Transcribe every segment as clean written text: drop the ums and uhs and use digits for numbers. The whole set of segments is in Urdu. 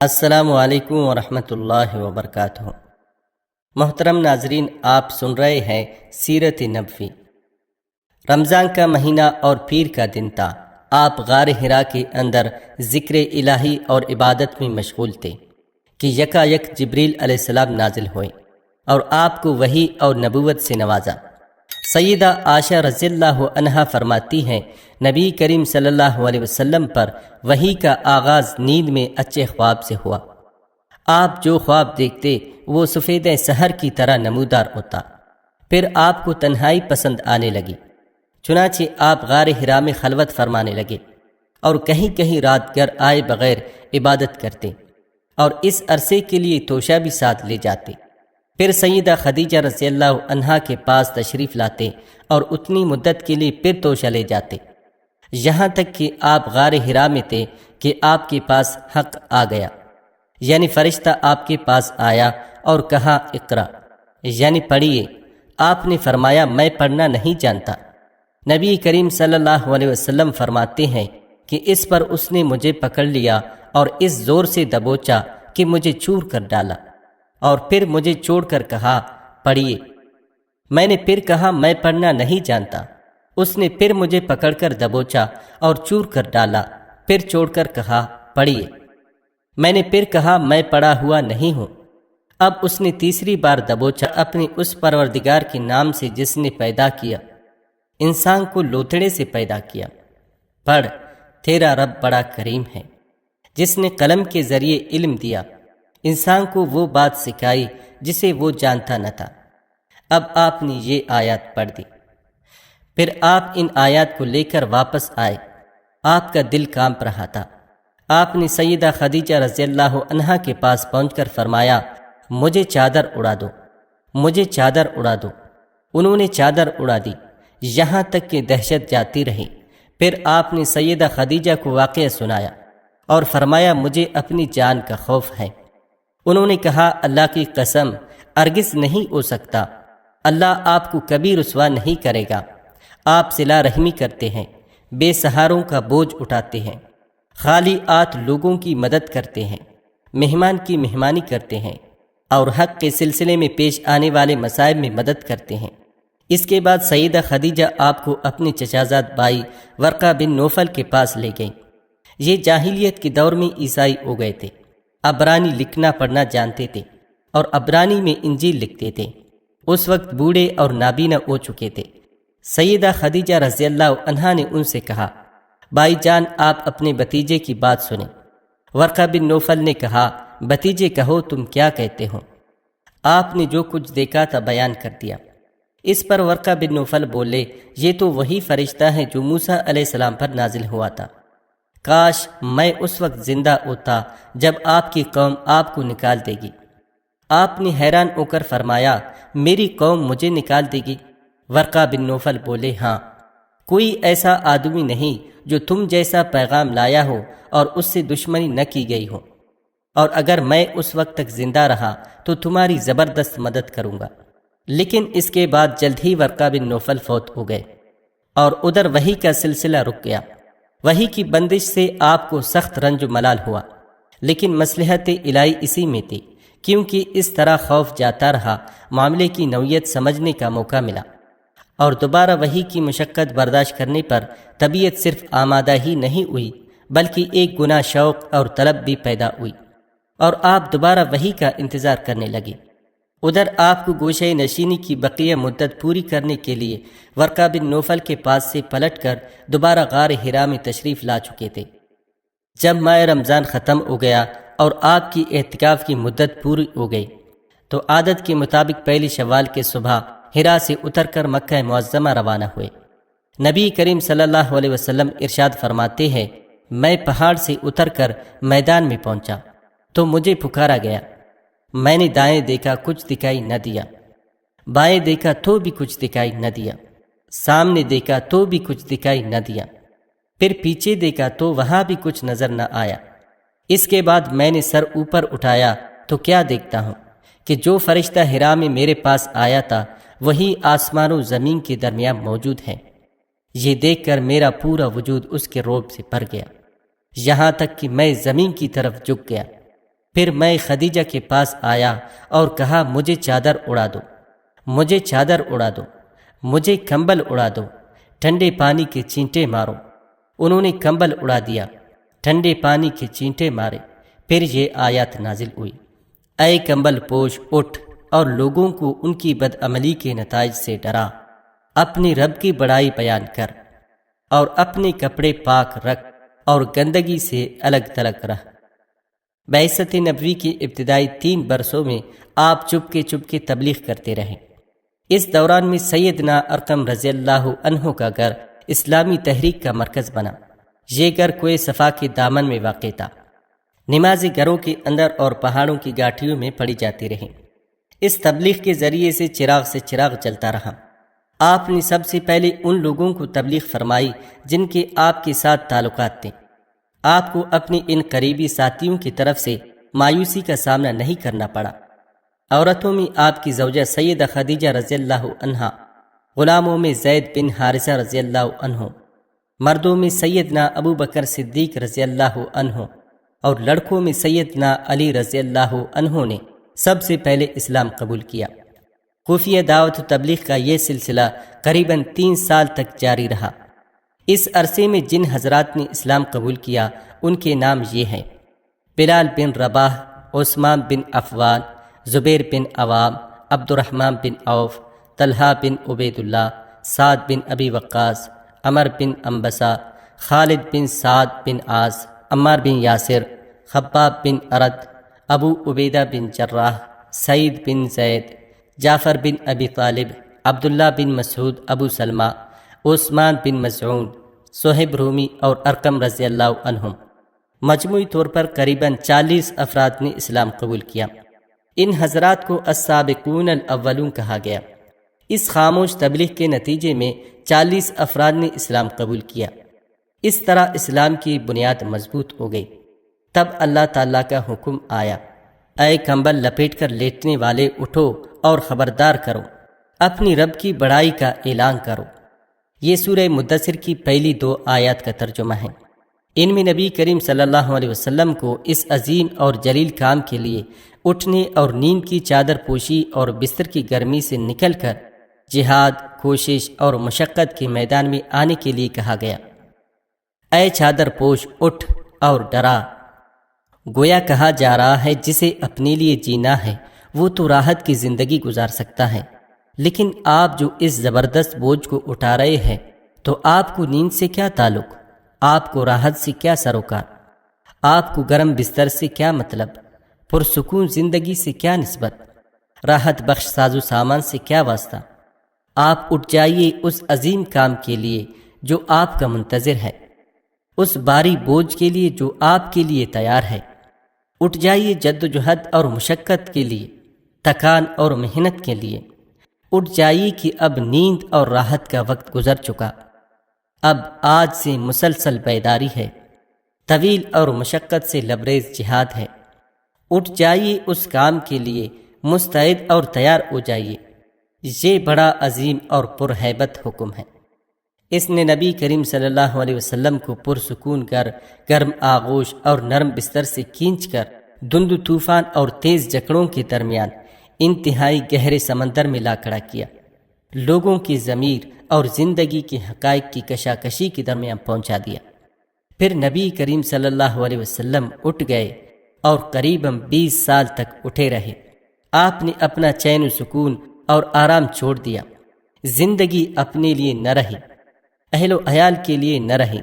السلام علیکم ورحمۃ اللہ وبرکاتہ۔ محترم ناظرین، آپ سن رہے ہیں سیرت نبوی۔ رمضان کا مہینہ اور پیر کا دن تھا۔ آپ غار حرا کے اندر ذکر الہی اور عبادت میں مشغول تھے کہ یکایک جبریل علیہ السلام نازل ہوئے اور آپ کو وحی اور نبوت سے نوازا۔ سیدہ عائشہ رضی اللہ عنہا فرماتی ہیں، نبی کریم صلی اللہ علیہ وسلم پر وحی کا آغاز نیند میں اچھے خواب سے ہوا۔ آپ جو خواب دیکھتے وہ سفید سحر کی طرح نمودار ہوتا۔ پھر آپ کو تنہائی پسند آنے لگی، چنانچہ آپ غار حرا میں خلوت فرمانے لگے اور کہیں کہیں رات گر آئے بغیر عبادت کرتے اور اس عرصے کے لیے توشہ بھی ساتھ لے جاتے۔ پھر سیدہ خدیجہ رضی اللہ عنہا کے پاس تشریف لاتے اور اتنی مدت کے لیے پھر توشہ لے جاتے، یہاں تک کہ آپ غار حرا میں تھے کہ آپ کے پاس حق آ گیا، یعنی فرشتہ آپ کے پاس آیا اور کہا اقرا، یعنی پڑھیے۔ آپ نے فرمایا میں پڑھنا نہیں جانتا۔ نبی کریم صلی اللہ علیہ وسلم فرماتے ہیں کہ اس پر اس نے مجھے پکڑ لیا اور اس زور سے دبوچا کہ مجھے چور کر ڈالا، اور پھر مجھے چھوڑ کر کہا پڑھیے۔ میں نے پھر کہا میں پڑھنا نہیں جانتا۔ اس نے پھر مجھے پکڑ کر دبوچا اور چور کر ڈالا، پھر چھوڑ کر کہا پڑھیے۔ میں نے پھر کہا میں پڑھا ہوا نہیں ہوں۔ اب اس نے تیسری بار دبوچا اپنے اس پروردگار کے نام سے جس نے پیدا کیا، انسان کو لوتھڑے سے پیدا کیا، پڑھ تیرا رب بڑا کریم ہے، جس نے قلم کے ذریعے علم دیا، انسان کو وہ بات سکھائی جسے وہ جانتا نہ تھا۔ اب آپ نے یہ آیات پڑھ دی۔ پھر آپ ان آیات کو لے کر واپس آئے۔ آپ کا دل کانپ رہا تھا۔ آپ نے سیدہ خدیجہ رضی اللہ عنہا کے پاس پہنچ کر فرمایا مجھے چادر اڑا دو، مجھے چادر اڑا دو۔ انہوں نے چادر اڑا دی، یہاں تک کہ دہشت جاتی رہی۔ پھر آپ نے سیدہ خدیجہ کو واقعہ سنایا اور فرمایا مجھے اپنی جان کا خوف ہے۔ انہوں نے کہا اللہ کی قسم ہرگز نہیں ہو سکتا، اللہ آپ کو کبھی رسوا نہیں کرے گا۔ آپ صلہ رحمی کرتے ہیں، بے سہاروں کا بوجھ اٹھاتے ہیں، خالی ہاتھ لوگوں کی مدد کرتے ہیں، مہمان کی مہمانی کرتے ہیں اور حق کے سلسلے میں پیش آنے والے مصائب میں مدد کرتے ہیں۔ اس کے بعد سیدہ خدیجہ آپ کو اپنے چچازاد بھائی ورقہ بن نوفل کے پاس لے گئیں۔ یہ جاہلیت کے دور میں عیسائی ہو گئے تھے، عبرانی لکھنا پڑھنا جانتے تھے اور عبرانی میں انجیل لکھتے تھے۔ اس وقت بوڑھے اور نابینا ہو چکے تھے۔ سیدہ خدیجہ رضی اللہ عنہا نے ان سے کہا بھائی جان آپ اپنے بھتیجے کی بات سنیں۔ ورقہ بن نوفل نے کہا بھتیجے کہو تم کیا کہتے ہو؟ آپ نے جو کچھ دیکھا تھا بیان کر دیا۔ اس پر ورقہ بن نوفل بولے یہ تو وہی فرشتہ ہے جو موسیٰ علیہ السلام پر نازل ہوا تھا۔ کاش میں اس وقت زندہ ہوتا جب آپ کی قوم آپ کو نکال دے گی۔ آپ نے حیران ہو کر فرمایا میری قوم مجھے نکال دے گی؟ ورقہ بن نوفل بولے ہاں، کوئی ایسا آدمی نہیں جو تم جیسا پیغام لایا ہو اور اس سے دشمنی نہ کی گئی ہو، اور اگر میں اس وقت تک زندہ رہا تو تمہاری زبردست مدد کروں گا۔ لیکن اس کے بعد جلد ہی ورقہ بن نوفل فوت ہو گئے اور ادھر وحی کا سلسلہ رک گیا۔ وحی کی بندش سے آپ کو سخت رنج و ملال ہوا، لیکن مصلحت الہی اسی میں تھی، کیونکہ اس طرح خوف جاتا رہا، معاملے کی نوعیت سمجھنے کا موقع ملا، اور دوبارہ وحی کی مشقت برداشت کرنے پر طبیعت صرف آمادہ ہی نہیں ہوئی بلکہ ایک گناہ شوق اور طلب بھی پیدا ہوئی، اور آپ دوبارہ وحی کا انتظار کرنے لگے۔ ادھر آپ کو گوشہ نشینی کی بقیہ مدت پوری کرنے کے لیے ورقہ بن نوفل کے پاس سے پلٹ کر دوبارہ غار حرا میں تشریف لا چکے تھے۔ جب ماہ رمضان ختم ہو گیا اور آپ کی اعتکاف کی مدت پوری ہو گئی تو عادت کے مطابق پہلی شوال کے صبح حرا سے اتر کر مکہ معظمہ روانہ ہوئے۔ نبی کریم صلی اللہ علیہ وسلم ارشاد فرماتے ہیں میں پہاڑ سے اتر کر میدان میں پہنچا تو مجھے پکارا گیا۔ میں نے دائیں دیکھا کچھ دکھائی نہ دیا، بائیں دیکھا تو بھی کچھ دکھائی نہ دیا، سامنے دیکھا تو بھی کچھ دکھائی نہ دیا، پھر پیچھے دیکھا تو وہاں بھی کچھ نظر نہ آیا۔ اس کے بعد میں نے سر اوپر اٹھایا تو کیا دیکھتا ہوں کہ جو فرشتہ حرا میں میرے پاس آیا تھا وہی آسمان و زمین کے درمیان موجود ہے۔ یہ دیکھ کر میرا پورا وجود اس کے رعب سے بھر گیا، یہاں تک کہ میں زمین کی طرف جھک گیا۔ پھر میں خدیجہ کے پاس آیا اور کہا مجھے چادر اڑا دو، مجھے چادر اڑا دو، مجھے کمبل اڑا دو، ٹھنڈے پانی کے چینٹے مارو۔ انہوں نے کمبل اڑا دیا، ٹھنڈے پانی کے چینٹے مارے۔ پھر یہ آیات نازل ہوئی، اے کمبل پوش اٹھ اور لوگوں کو ان کی بدعملی کے نتائج سے ڈرا، اپنے رب کی بڑائی بیان کر اور اپنے کپڑے پاک رکھ اور گندگی سے الگ تھلگ رہ۔ بعثت نبوی کے ابتدائی 3 برسوں میں آپ چپ کے تبلیغ کرتے رہے۔ اس دوران میں سیدنا ارقم رضی اللہ عنہ کا گھر اسلامی تحریک کا مرکز بنا۔ یہ گھر کوہ صفا کے دامن میں واقع تھا۔ نمازیں گھروں کے اندر اور پہاڑوں کی گاٹھیوں میں پڑھی جاتی رہیں۔ اس تبلیغ کے ذریعے سے چراغ چلتا رہا۔ آپ نے سب سے پہلے ان لوگوں کو تبلیغ فرمائی جن کے آپ کے ساتھ تعلقات تھے۔ آپ کو اپنے ان قریبی ساتھیوں کی طرف سے مایوسی کا سامنا نہیں کرنا پڑا۔ عورتوں میں آپ کی زوجہ سیدہ خدیجہ رضی اللہ عنہا، غلاموں میں زید بن حارثہ رضی اللہ عنہ، مردوں میں سیدنا ابو بکر صدیق رضی اللہ عنہ اور لڑکوں میں سیدنا علی رضی اللہ عنہ نے سب سے پہلے اسلام قبول کیا۔ خفیہ دعوت و تبلیغ کا یہ سلسلہ قریباً 3 سال تک جاری رہا۔ اس عرصے میں جن حضرات نے اسلام قبول کیا ان کے نام یہ ہیں: بلال بن رباح، عثمان بن عفان، زبیر بن عوام، عبد الرحمن بن عوف، طلحہ بن عبید اللہ، سعد بن ابی وقاص، عمر بن انبسہ، خالد بن سعد بن عاص، عمار بن یاسر، خباب بن ارد، ابو عبیدہ بن جراح، سعید بن زید، جعفر بن ابی طالب، عبداللہ بن مسعود، ابو سلمہ، عثمان بن مزعون، صہیب رومی اور ارقم رضی اللہ عنہم۔ مجموعی طور پر قریباً 40 افراد نے اسلام قبول کیا۔ ان حضرات کو السابقون الاولون کہا گیا۔ اس خاموش تبلیغ کے نتیجے میں 40 افراد نے اسلام قبول کیا۔ اس طرح اسلام کی بنیاد مضبوط ہو گئی۔ تب اللہ تعالیٰ کا حکم آیا، اے کمبل لپیٹ کر لیٹنے والے اٹھو اور خبردار کرو، اپنی رب کی بڑائی کا اعلان کرو۔ یہ سورہ مدثر کی پہلی 2 آیات کا ترجمہ ہے۔ ان میں نبی کریم صلی اللہ علیہ وسلم کو اس عظیم اور جلیل کام کے لیے اٹھنے اور نیند کی چادر پوشی اور بستر کی گرمی سے نکل کر جہاد، کوشش اور مشقت کے میدان میں آنے کے لیے کہا گیا۔ اے چادر پوش اٹھ اور ڈرا۔ گویا کہا جا رہا ہے جسے اپنے لیے جینا ہے وہ تو راحت کی زندگی گزار سکتا ہے، لیکن آپ جو اس زبردست بوجھ کو اٹھا رہے ہیں تو آپ کو نیند سے کیا تعلق؟ آپ کو راحت سے کیا سروکار؟ آپ کو گرم بستر سے کیا مطلب؟ پرسکون زندگی سے کیا نسبت؟ راحت بخش ساز و سامان سے کیا واسطہ؟ آپ اٹھ جائیے اس عظیم کام کے لیے جو آپ کا منتظر ہے، اس بھاری بوجھ کے لیے جو آپ کے لیے تیار ہے۔ اٹھ جائیے جد و جہد اور مشقت کے لیے، تھکان اور محنت کے لیے۔ اٹھ جائیے کہ اب نیند اور راحت کا وقت گزر چکا، اب آج سے مسلسل بیداری ہے، طویل اور مشقت سے لبریز جہاد ہے۔ اٹھ جائیے اس کام کے لیے، مستعد اور تیار ہو جائیے۔ یہ بڑا عظیم اور پرہیبت حکم ہے۔ اس نے نبی کریم صلی اللہ علیہ وسلم کو پرسکون گرم آغوش اور نرم بستر سے کھینچ کر دھند طوفان اور تیز جکڑوں کے درمیان انتہائی گہرے سمندر میں لا کھڑا کیا، لوگوں کی ضمیر اور زندگی کے حقائق کی کشاکشی کے درمیان پہنچا دیا۔ پھر نبی کریم صلی اللہ علیہ وسلم اٹھ گئے اور قریباً 20 سال تک اٹھے رہے۔ آپ نے اپنا چین و سکون اور آرام چھوڑ دیا۔ زندگی اپنے لیے نہ رہی، اہل و عیال کے لیے نہ رہی۔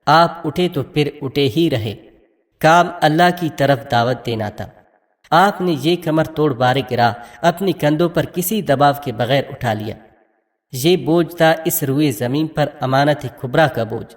آپ اٹھے تو پھر اٹھے ہی رہے۔ کام اللہ کی طرف دعوت دینا تھا۔ آپ نے یہ کمر توڑ بار گرا اپنے کندھوں پر کسی دباؤ کے بغیر اٹھا لیا۔ یہ بوجھ تھا اس روئے زمین پر امانت کبریٰ کا بوجھ،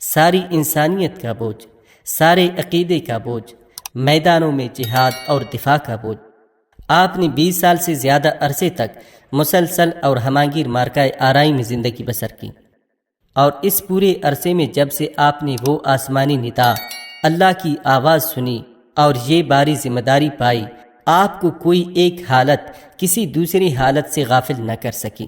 ساری انسانیت کا بوجھ، سارے عقیدے کا بوجھ، میدانوں میں جہاد اور دفاع کا بوجھ۔ آپ نے 20 سال سے زیادہ عرصے تک مسلسل اور ہمانگیر مارکہ آرائی میں زندگی بسر کی، اور اس پورے عرصے میں جب سے آپ نے وہ آسمانی ندا، اللہ کی آواز سنی اور یہ باری ذمہ داری پائی، آپ کو کوئی ایک حالت کسی دوسری حالت سے غافل نہ کر سکی۔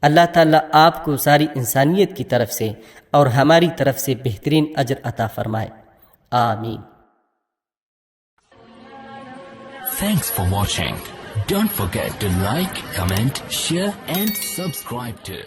اللہ تعالیٰ آپ کو ساری انسانیت کی طرف سے اور ہماری طرف سے بہترین اجر عطا فرمائے، آمین۔ Thanks for watching. Don't forget to like, comment, share and subscribe to